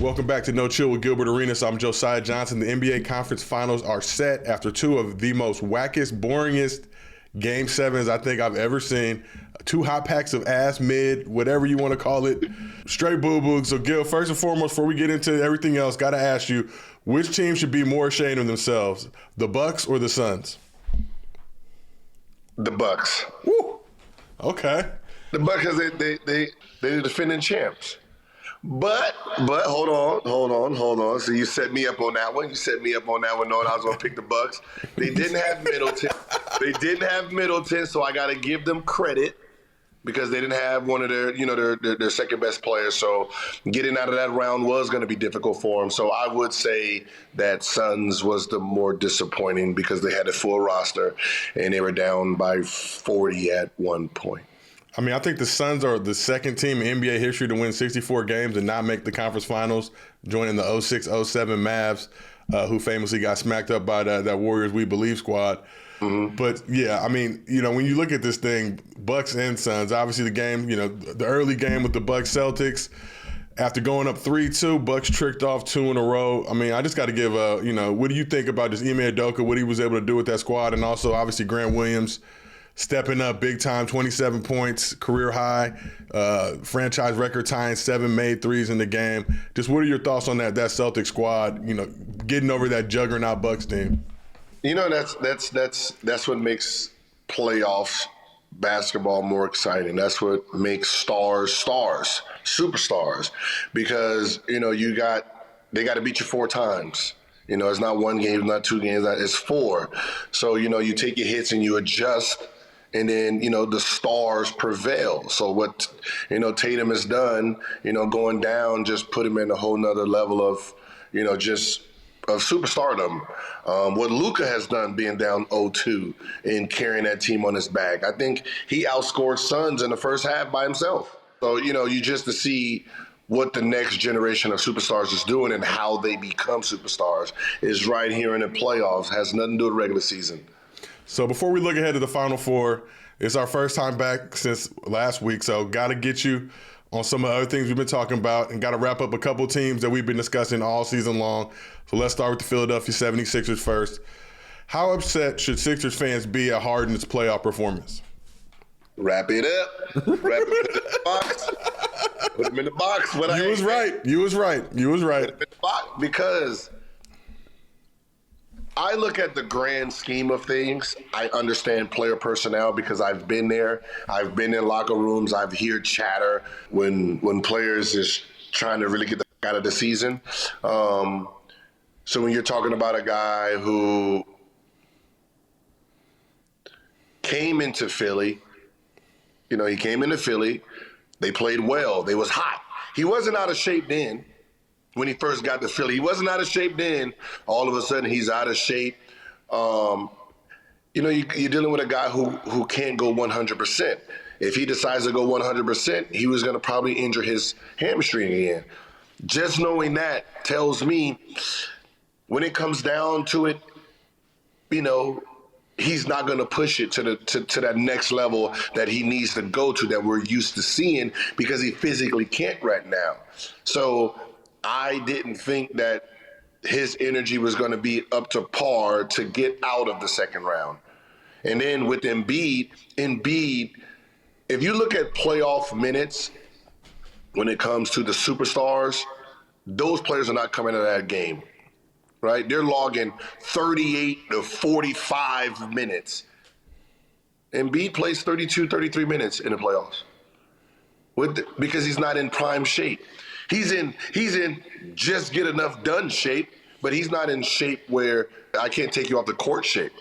Welcome back to No Chill with Gilbert Arenas. I'm Josiah Johnson. The NBA Conference Finals are set after two of the most wackest, boringest Game 7s I think I've ever seen. Two hot packs of ass, mid, whatever you want to call it. Straight boo-boo. So, Gil, first and foremost, before we get into everything else, got to ask you, which team should be more ashamed of themselves, the Bucks or the Suns? The Bucks. Woo. Okay. The Bucks, because they're the defending champs. But hold on. So you set me up on that one. Knowing I was going to pick the Bucks. They didn't have Middleton. So I got to give them credit because they didn't have one of their second best players. So getting out of that round was going to be difficult for them. So I would say that Suns was the more disappointing because they had a full roster and they were down by 40 at one point. I mean, I think the Suns are the second team in NBA history to win 64 games and not make the conference finals, joining the 06-07 Mavs, who famously got smacked up by that Warriors We Believe squad. Mm-hmm. But, yeah, I mean, when you look at this thing, Bucks and Suns, obviously the game, the early game with the Bucks-Celtics, after going up 3-2, Bucks tricked off 2 in a row. I mean, I just got to give what do you think about just Ime Udoka, what he was able to do with that squad, and also, obviously, Grant Williams stepping up big time, 27 points, career high, franchise record tying 7 made threes in the game. Just what are your thoughts on that Celtic squad, getting over that juggernaut Bucks team? That's what makes playoffs basketball more exciting. That's what makes stars, superstars, because they got to beat you 4 times. It's not one game, not 2 games, it's 4. So, you take your hits and you adjust, and then, the stars prevail. So what, Tatum has done, going down, just put him in a whole nother level of, just of superstardom. What Luka has done being down 0-2 and carrying that team on his back. I think he outscored Suns in the first half by himself. So, you just to see what the next generation of superstars is doing and how they become superstars is right here in the playoffs. Has nothing to do with regular season. So before we look ahead to the Final Four, it's our first time back since last week, so got to get you on some of the other things we've been talking about and got to wrap up a couple teams that we've been discussing all season long. So let's start with the Philadelphia 76ers first. How upset should Sixers fans be at Harden's playoff performance? Wrap it up. Put it in the box. Put him in the box. You was right. Put him in the box because I look at the grand scheme of things. I understand player personnel because I've been there. I've been in locker rooms. I've heard chatter when players is trying to really get the out of the season. So when you're talking about a guy who came into Philly, he came into Philly. They played well. They was hot. He wasn't out of shape then. When he first got to Philly, he wasn't out of shape then. All of a sudden, he's out of shape. You're dealing with a guy who can't go 100%. If he decides to go 100%, he was going to probably injure his hamstring again. Just knowing that tells me when it comes down to it, he's not going to push it to that next level that he needs to go to that we're used to seeing because he physically can't right now. So I didn't think that his energy was going to be up to par to get out of the second round. And then with Embiid, if you look at playoff minutes when it comes to the superstars, those players are not coming out of that game. Right? They're logging 38 to 45 minutes. Embiid plays 32, 33 minutes in the playoffs because he's not in prime shape. He's in just get enough done shape, but he's not in shape where I can't take you off the court shape.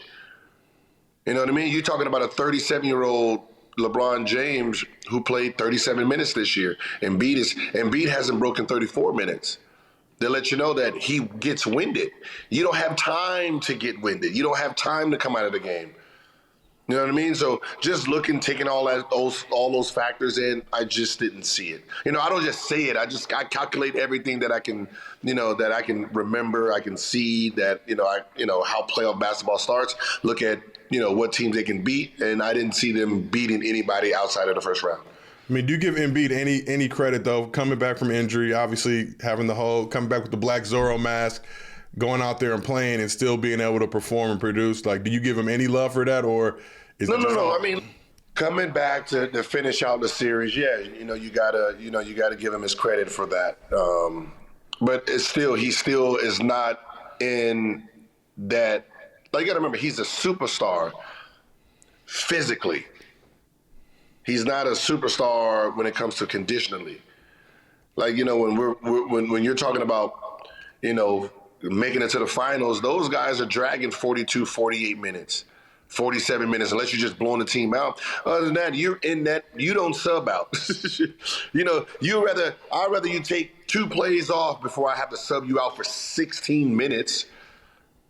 You know what I mean? You're talking about a 37-year-old LeBron James who played 37 minutes this year. Embiid hasn't broken 34 minutes. They let you know that he gets winded. You don't have time to get winded. You don't have time to come out of the game. You know what I mean? So just taking all those factors in, I just didn't see it. I don't just say it. I calculate everything that I can, that I can remember. I can see that, how playoff basketball starts. Look at, what teams they can beat, and I didn't see them beating anybody outside of the first round. I mean, do you give Embiid any credit though? Coming back from injury, obviously having the whole coming back with the black Zorro mask, going out there and playing and still being able to perform and produce. Like, do you give him any love for that, or is No, it no, just no. all- I mean, coming back to finish out the series, yeah, you gotta give him his credit for that. But he still is not in that. Like, you gotta remember, he's a superstar physically. He's not a superstar when it comes to conditionally. Like, when you're talking about, making it to the finals, those guys are dragging 42, 48 minutes, 47 minutes, unless you're just blowing the team out. Other than that, you're in that, you don't sub out. I'd rather you take 2 plays off before I have to sub you out for 16 minutes.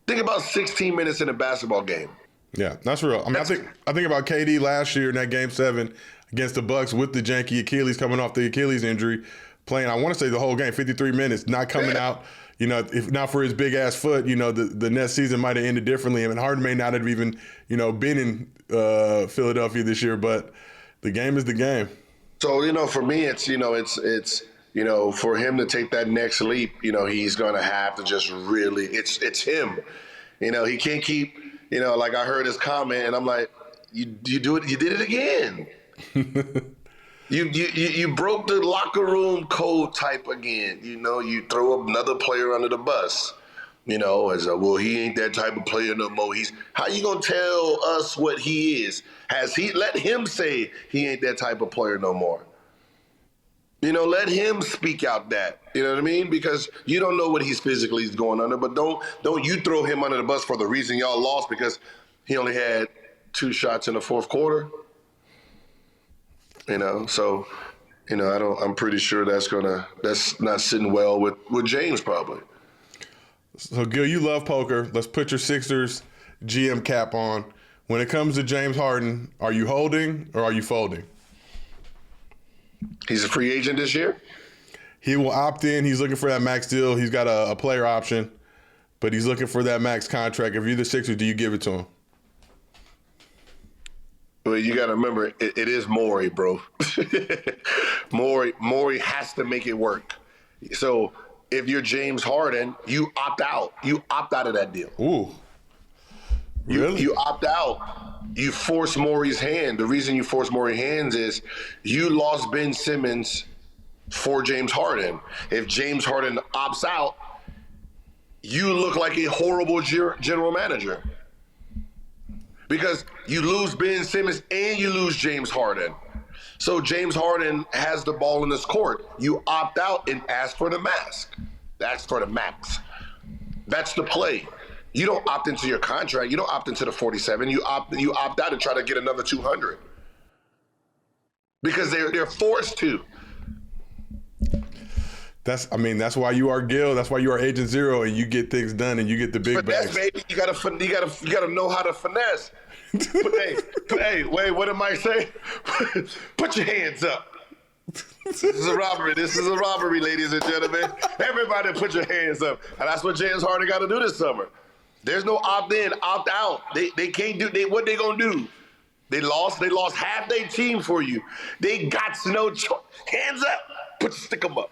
Think about 16 minutes in a basketball game. Yeah, that's real. I mean, I think about KD last year in that Game 7 against the Bucks with the janky Achilles, coming off the Achilles injury, playing, I want to say the whole game, 53 minutes, not coming out. If not for his big ass foot, the next season might have ended differently. I mean, Harden may not have even, been in Philadelphia this year, but the game is the game. So, for me, it's for him to take that next leap, he's going to have to just really, it's him. He can't keep, like I heard his comment and I'm like, you did it again. You broke the locker room code type again. You throw another player under the bus. As he ain't that type of player no more. How you gonna tell us what he is? Let him say he ain't that type of player no more. Let him speak out that. You know what I mean? Because you don't know what he's physically going under, but don't you throw him under the bus for the reason y'all lost because he only had 2 shots in the fourth quarter. So, I'm pretty sure that's not sitting well with James probably. So, Gil, you love poker. Let's put your Sixers GM cap on. When it comes to James Harden, are you holding or are you folding? He's a free agent this year? He will opt in. He's looking for that max deal. He's got a player option, but he's looking for that max contract. If you're the Sixers, do you give it to him? Well, you got to remember, it is Morey, bro. Morey has to make it work. So if you're James Harden, you opt out. You opt out of that deal. Ooh. Really? You opt out. You force Morey's hand. The reason you force Morey's hands is you lost Ben Simmons for James Harden. If James Harden opts out, you look like a horrible general manager. Because you lose Ben Simmons and you lose James Harden. So James Harden has the ball in his court. You opt out and ask for the mask. That's for the max. That's the play. You don't opt into your contract. You don't opt into the 47. You opt out and try to get another 200. Because they're forced to. That's why you are Gil. That's why you are Agent Zero, and you get things done, and you get the big bags. Baby, you gotta know how to finesse. Hey, wait, what am I saying? Put your hands up. This is a robbery, ladies and gentlemen. Everybody, put your hands up, and that's what James Harden got to do this summer. There's no opt in, opt out. They can't do. What they gonna do? They lost half their team for you. They got no choice. Hands up. Stick them up.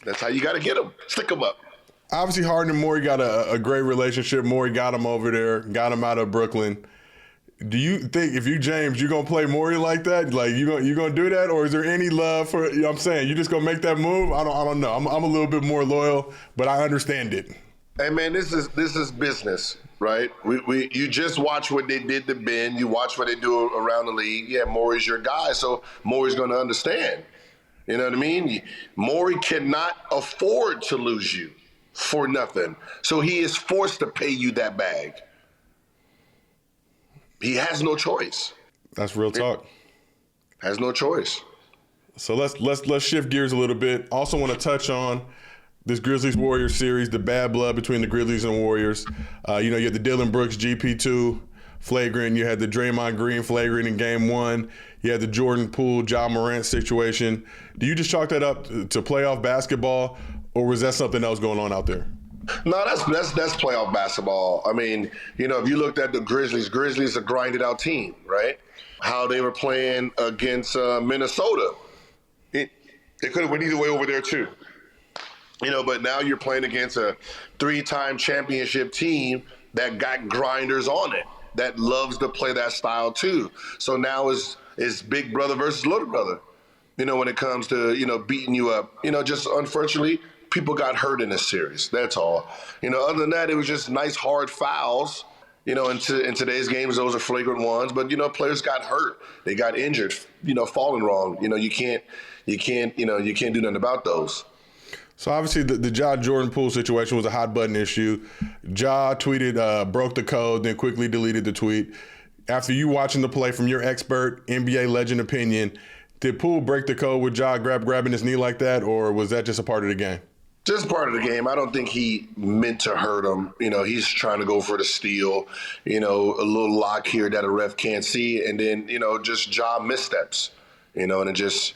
That's how you got to get them. Stick them up. Obviously, Harden and Morey got a great relationship. Morey got him over there, got him out of Brooklyn. Do you think if you James, you gonna play Morey like that? Like you gonna do that, or is there any love for? I'm saying you just gonna make that move? I don't know. I'm a little bit more loyal, but I understand it. Hey man, this is business, right? You just watch what they did to Ben. You watch what they do around the league. Yeah, Morey's your guy, so Morey's gonna understand. You know what I mean? Morey cannot afford to lose you for nothing. So he is forced to pay you that bag. He has no choice. That's real talk. Has no choice. So let's shift gears a little bit. Also want to touch on this Grizzlies-Warriors series, the bad blood between the Grizzlies and Warriors. You had the Dylan Brooks GP2 flagrant. You had the Draymond Green flagrant in Game 1. You had the Jordan Poole, Ja Morant situation. Do you just chalk that up to playoff basketball, or was that something else going on out there? No, that's playoff basketball. I mean, if you looked at the Grizzlies a grinded out team, right? How they were playing against Minnesota. It could have went either way over there too. But now you're playing against a 3-time championship team that got grinders on it, that loves to play that style too. So now it's big brother versus little brother, when it comes to, beating you up. Just unfortunately, people got hurt in this series. That's all. Other than that, it was just nice hard fouls. In today's games, those are flagrant ones. But, players got hurt. They got injured, falling wrong. You can't do nothing about those. So obviously the Ja Jordan Poole situation was a hot button issue. Ja tweeted, broke the code, then quickly deleted the tweet. After you watching the play from your expert NBA legend opinion, did Poole break the code with Ja grabbing his knee like that, or was that just a part of the game? Just part of the game. I don't think he meant to hurt him. He's trying to go for the steal, a little lock here that a ref can't see, and then, just Ja missteps, and it just,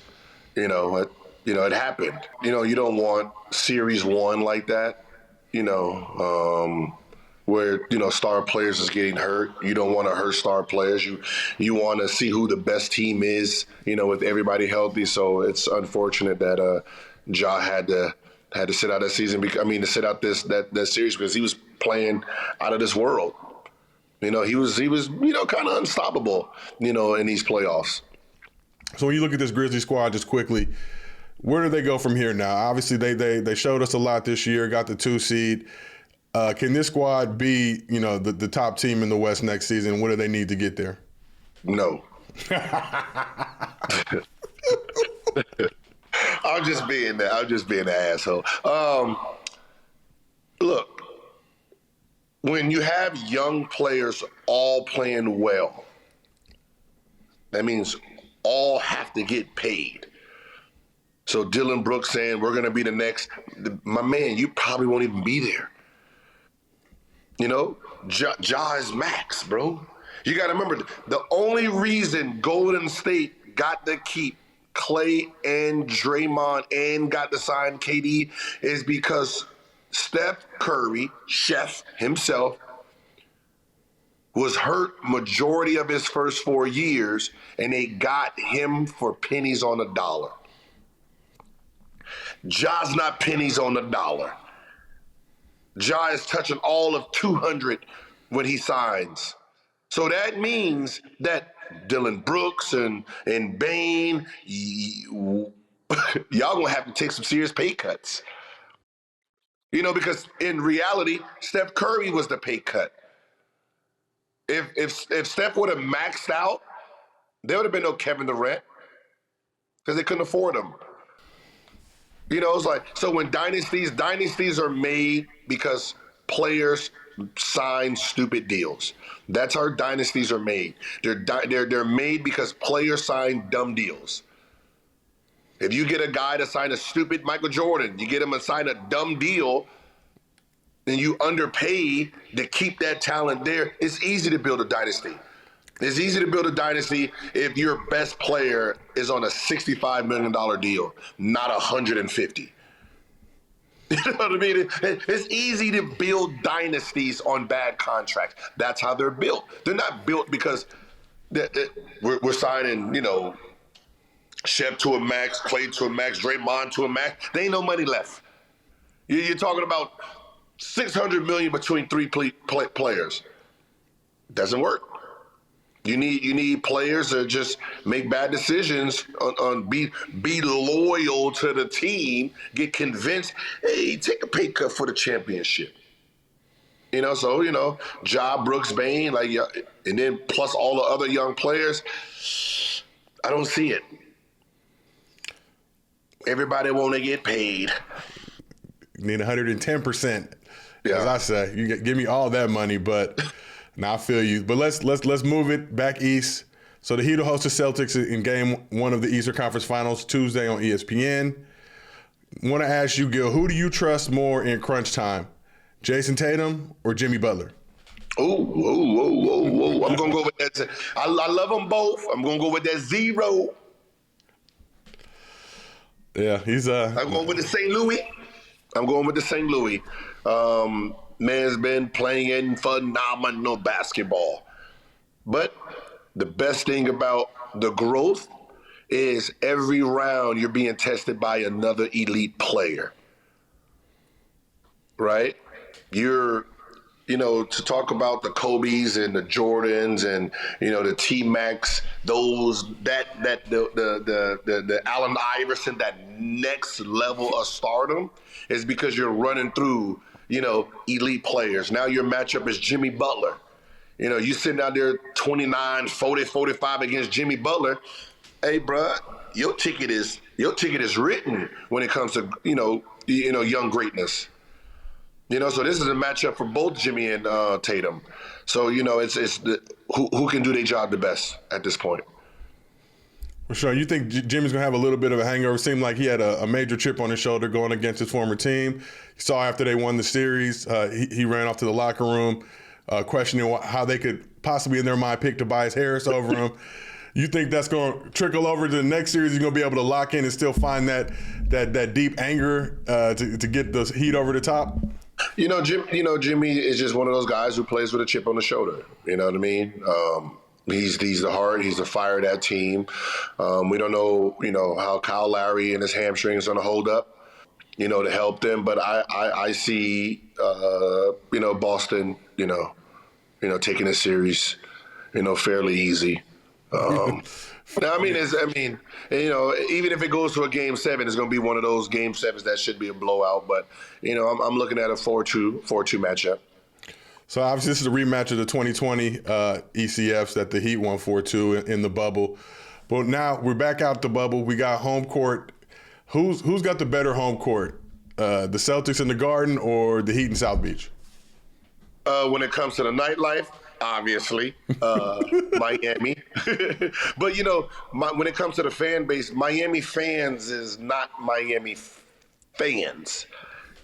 it happened. You don't want series 1 like that, where, star players is getting hurt. You don't want to hurt star players. You want to see who the best team is, with everybody healthy. So it's unfortunate that Ja had to sit out that season. To sit out that series because he was playing out of this world. He was kind of unstoppable, in these playoffs. So when you look at this Grizzlies squad just quickly, where do they go from here now? Obviously, they showed us a lot this year, got the 2 seed. Can this squad be, the top team in the West next season? What do they need to get there? No. I'm just being an asshole. Look, when you have young players all playing well, that means all have to get paid. So Dylan Brooks saying we're going to be the next, my man, you probably won't even be there. Ja is max, bro. You got to remember, the only reason Golden State got to keep Clay and Draymond and got to sign KD is because Steph Curry, chef himself, was hurt majority of his first 4 years, and they got him for pennies on the dollar. Ja's not pennies on the dollar. Ja is touching all of 200 when he signs. So that means that Dylan Brooks and Bane, y'all gonna have to take some serious pay cuts. Because in reality, Steph Curry was the pay cut. If Steph would have maxed out, there would have been no Kevin Durant because they couldn't afford him. It's like, so when dynasties are made because players sign stupid deals. That's how dynasties are made. They're made because players sign dumb deals. If you get a guy to sign a stupid Michael Jordan, you get him to sign a dumb deal, and you underpay to keep that talent there, it's easy to build a dynasty. It's easy to build a dynasty if your best player is on a $65 million deal, not $150. You know what I mean? It's easy to build dynasties on bad contracts. That's how they're built. They're not built because we're signing, Shep to a max, Clay to a max, Draymond to a max. There ain't no money left. You're talking about $600 million between 3 players. Doesn't work. You need players that just make bad decisions on be loyal to the team, get convinced, hey, take a pay cut for the championship. Ja, Brooks, Bane, and then plus all the other young players, I don't see it. Everybody want to get paid. You need 110%, yeah. As I say. You give me all that money, but... Now I feel you, but let's move it back east. So the Heat will host the Celtics in Game 1 of the Eastern Conference Finals Tuesday on ESPN. Want to ask you, Gil, who do you trust more in crunch time, Jayson Tatum or Jimmy Butler? Whoa! I'm gonna go with that. I love them both. I'm gonna go with that 0. Yeah, I'm going with the St. Louis. Man's been playing in phenomenal basketball. But the best thing about the growth is every round you're being tested by another elite player, right? To talk about the Kobe's and the Jordans and the T Max, the Allen Iverson, that next level of stardom is because you're running through elite players. Now your matchup is Jimmy Butler. You sitting out there 29, 40, 45 against Jimmy Butler. Hey, bruh, your ticket is written when it comes to young greatness. So this is a matchup for both Jimmy and Tatum. So it's who can do their job the best at this point. For sure. You think Jimmy's gonna have a little bit of a hangover? It seemed like he had a major chip on his shoulder going against his former team. You saw after they won the series, he ran off to the locker room, questioning how they could possibly, in their mind, pick Tobias Harris over him. You think that's going to trickle over to the next series? You're going to be able to lock in and still find that deep anger to get the heat over the top? Jimmy is just one of those guys who plays with a chip on the shoulder. You know what I mean? He's the heart. He's the fire of that team. We don't know, how Kyle Lowry and his hamstring is going to hold up, to help them. But I see, Boston, taking this series, fairly easy. Even if it goes to a game 7, it's going to be one of those game 7s that should be a blowout. But, I'm looking at a 4-2 matchup. So obviously this is a rematch of the 2020 ECFs that the Heat won 4-2 in the bubble. But now we're back out the bubble. We got home court. Who's got the better home court? The Celtics in the Garden or the Heat in South Beach? When it comes to the nightlife, obviously, Miami. But, when it comes to the fan base, Miami fans is not Miami fans.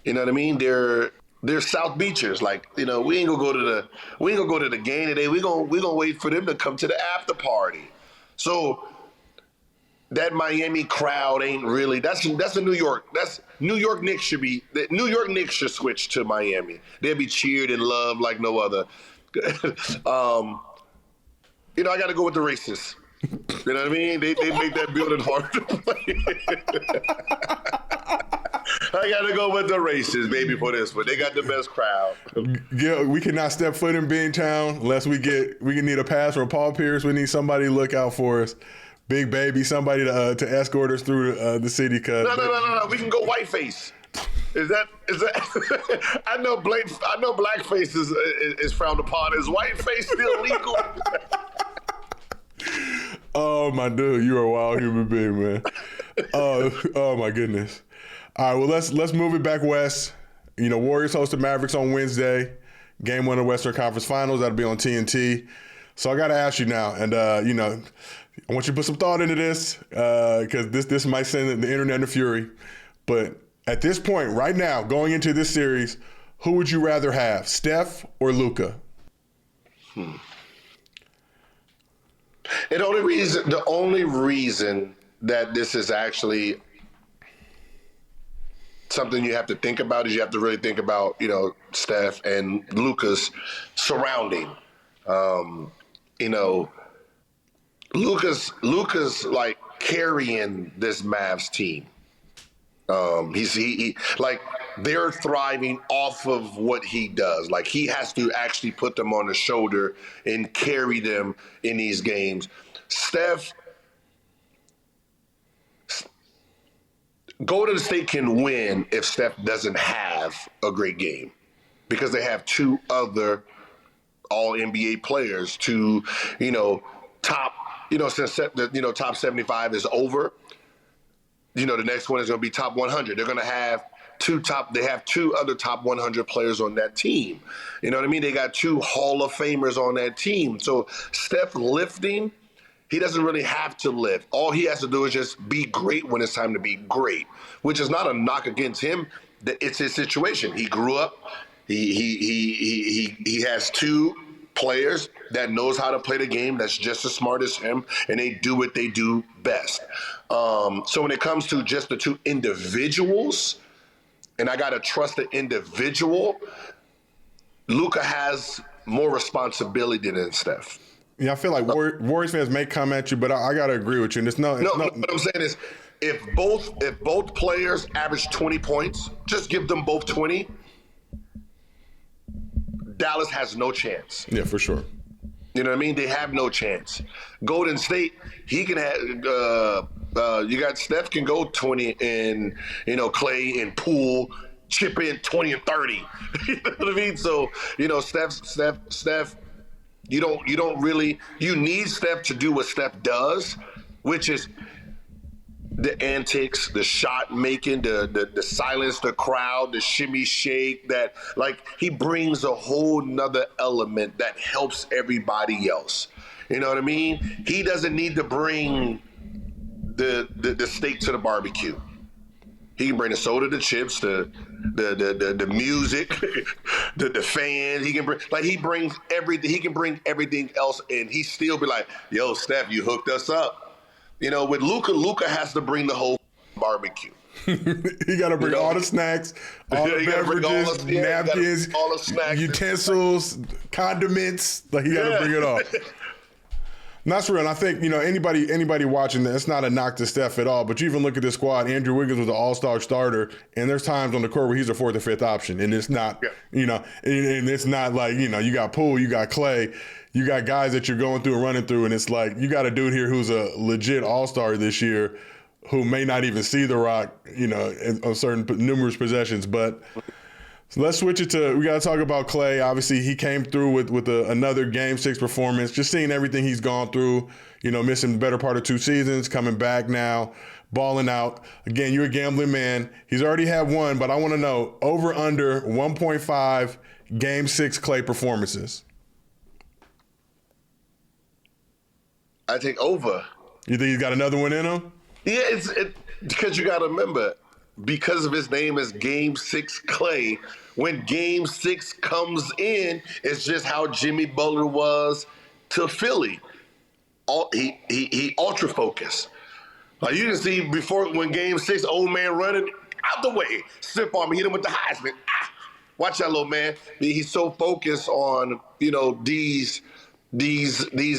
You know what I mean? They're South Beachers. Like, we ain't gonna go to the game today. We gonna wait for them to come to the after party. So that Miami crowd ain't really. That's the New York. That's New York Knicks should be. The New York Knicks should switch to Miami. They'll be cheered and loved like no other. I got to go with the racists. You know what I mean? They make that building hard to play. I got to go with the racists, baby, for this one. They got the best crowd. Yeah, we cannot step foot in Beantown unless we need a pass from Paul Pierce. We need somebody to look out for us. Big baby, somebody to escort us through the city. No. We can go whiteface. Is that? I know blackface is frowned upon. Is whiteface still legal? Oh my dude, you're a wild human being, man. Oh my goodness. All right, well let's move it back west. Warriors host the Mavericks on Wednesday. Game 1 of the Western Conference Finals. That'll be on TNT. So I got to ask you now, and I want you to put some thought into this because this might send the internet into fury. But at this point, right now, going into this series, who would you rather have, Steph or Luka? The only reason that this is actually something you have to think about is you have to really think about, Steph and Luka's surrounding. Luka's like carrying this Mavs team. They're thriving off of what he does. Like, he has to actually put them on his shoulder and carry them in these games. Steph, Golden State can win if Steph doesn't have a great game because they have two other all-NBA players to, top, since the top 75 is over, the next one is going to be top 100. They're going to have two other top 100 players on that team. You know what I mean? They got two Hall of Famers on that team. So Steph lifting, he doesn't really have to lift. All he has to do is just be great when it's time to be great, which is not a knock against him. It's his situation. He grew up. He has two players that knows how to play the game that's just as smart as him, and they do what they do best. So when it comes to just the two individuals, and I got to trust the individual, Luka has more responsibility than Steph. Yeah, I feel like Warriors fans may come at you, but I got to agree with you. And No, what I'm saying is, if both players average 20 points, just give them both 20. Dallas has no chance. Yeah, for sure. You know what I mean? They have no chance. Golden State, he can have. You got Steph can go 20 and Clay and Poole chip in 20 and 30. You know what I mean? So Steph. You don't really. You need Steph to do what Steph does, which is the antics, the shot making, the silence the crowd, the shimmy shake, that like he brings a whole nother element that helps everybody else. You know what I mean? He doesn't need to bring the steak to the barbecue. He can bring the soda, the chips, the music, the fans. He brings everything. He can bring everything else, and he still be like, "Yo, Steph, you hooked us up." With Luka has to bring the whole barbecue. He got to bring all the snacks, all the beverages, napkins, all the snacks, utensils, condiments. Like he got to bring it all. And that's real. And I think, anybody watching this, it's not a knock to Steph at all, but you even look at this squad, Andrew Wiggins was an all-star starter, and there's times on the court where he's a fourth or fifth option. And it's not, and it's not like, you got Poole, you got Clay, you got guys that you're going through and running through, and it's like, you got a dude here who's a legit all-star this year who may not even see the rock, on certain numerous possessions. But so let's switch it to, we got to talk about Clay. Obviously, he came through with another Game 6 performance, just seeing everything he's gone through, missing the better part of 2 seasons, coming back now, balling out. Again, you're a gambling man. He's already had one, but I want to know, over under 1.5 Game 6 Clay performances. I think over. You think he's got another one in him? Yeah, because you got to remember, because of his name is Game 6 Clay, when Game 6 comes in, it's just how Jimmy Butler was to Philly. He ultra focused. Like you can see before, when Game 6, old man running out the way, slip on me, hit him with the Heisman. Watch that little man. He's so focused on these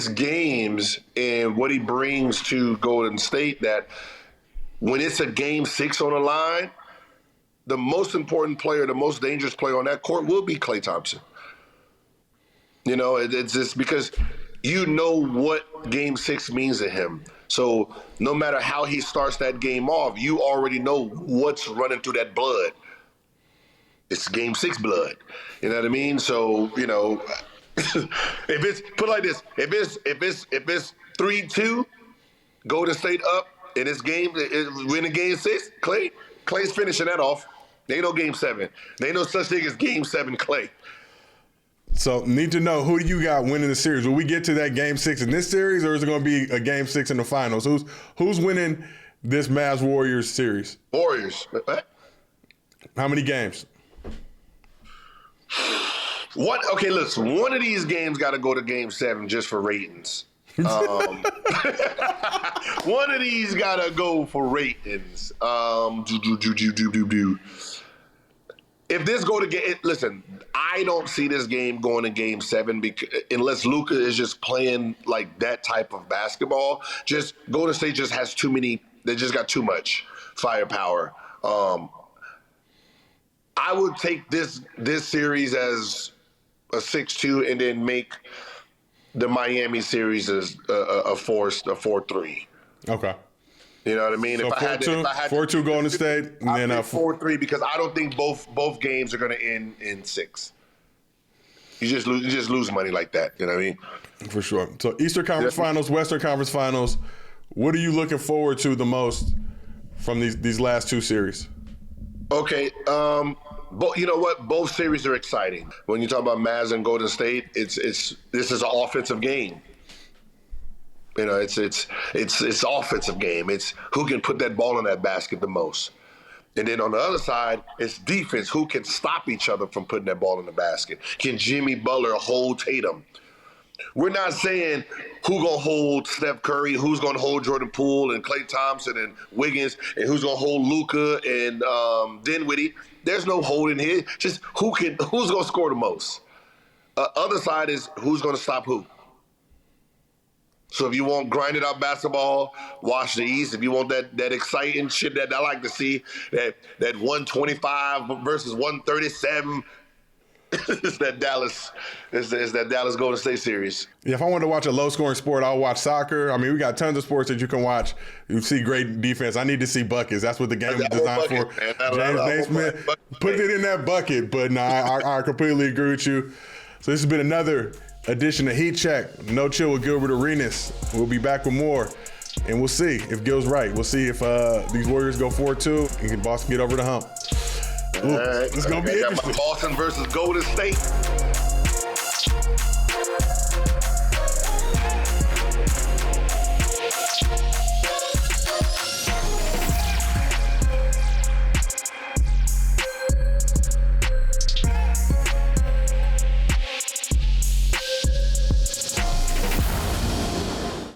games and what he brings to Golden State that when it's a Game 6 on the line, the most important player, the most dangerous player on that court will be Klay Thompson. It's just because what Game 6 means to him. So no matter how he starts that game off, you already know what's running through that blood. It's Game 6 blood. You know what I mean? So, if it's put like this, if it's 3-2, Golden State up in this game, winning Game 6, Clay's finishing that off. There ain't no Game 7. There ain't no such thing as Game 7 Clay. So need to know, who do you got winning the series? Will we get to that Game 6 in this series, or is it going to be a Game 6 in the finals? Who's winning this Mavs Warriors series? Warriors. How many games? Okay, listen, one of these games got to go to Game 7 just for ratings. One of these got to go for ratings. If this go to game, listen, I don't see this game going to Game 7 unless Luka is just playing like that type of basketball. Just Golden State just has too many. They just got too much firepower. I would take this series as a 6-2 and then make the Miami series as a 4-3. Okay. You know what I mean? So 4-2 Golden State, and then 4-3, because I don't think both games are going to end in 6. You just lose money like that. You know what I mean? For sure. So Eastern Conference Finals, Western Conference Finals. What are you looking forward to the most from these last 2 series? Okay. But you know what? Both series are exciting. When you talk about Mavs and Golden State, this is an offensive game. It's offensive game. It's who can put that ball in that basket the most. And then on the other side, it's defense. Who can stop each other from putting that ball in the basket? Can Jimmy Butler hold Tatum? We're not saying who's going to hold Steph Curry, who's going to hold Jordan Poole and Klay Thompson and Wiggins, and who's going to hold Luka and Dinwiddie. There's no holding here. Just who's going to score the most. Other side is who's going to stop who. So if you want grinded out basketball, watch the East. If you want that exciting shit that I like to see, that 125 versus 137, it's that Dallas Golden State series. Yeah, if I wanted to watch a low-scoring sport, I'll watch soccer. I mean, we got tons of sports that you can watch. You see great defense. I need to see buckets. That's what the game is designed for. James Naismith, put it in that bucket. But no, I completely agree with you. So this has been another edition of Heat Check. No Chill with Gilbert Arenas. We'll be back with more, and we'll see if Gil's right. We'll see if these Warriors go 4-2 and Boston get over the hump. Ooh, All right. It's going to be interesting. Boston versus Golden State.